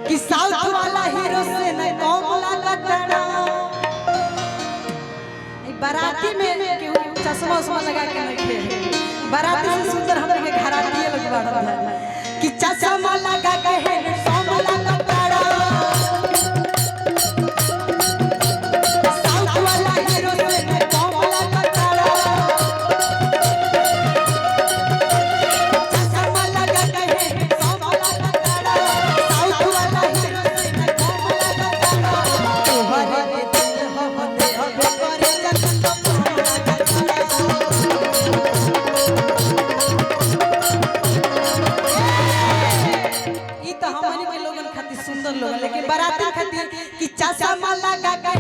कि साउथ वाला हीरो से न कम लागता। बाराती में केहू चश्मा उस्मा लगा के नहीं खे, बाराती से सुंदर हमरे के घराती लोग बाड़ा कि चश्मा लगा के है सोम लागता। साउथ वाला हीरो से न कम लागता। चश्मा लगा के है सोम लागता। साउथ वाला हीरो से न कम लागता। तोहरे दिल हो दे हबे करे सुंदर लोग, लेकिन बाराती खातिर कि चश्मा लगा के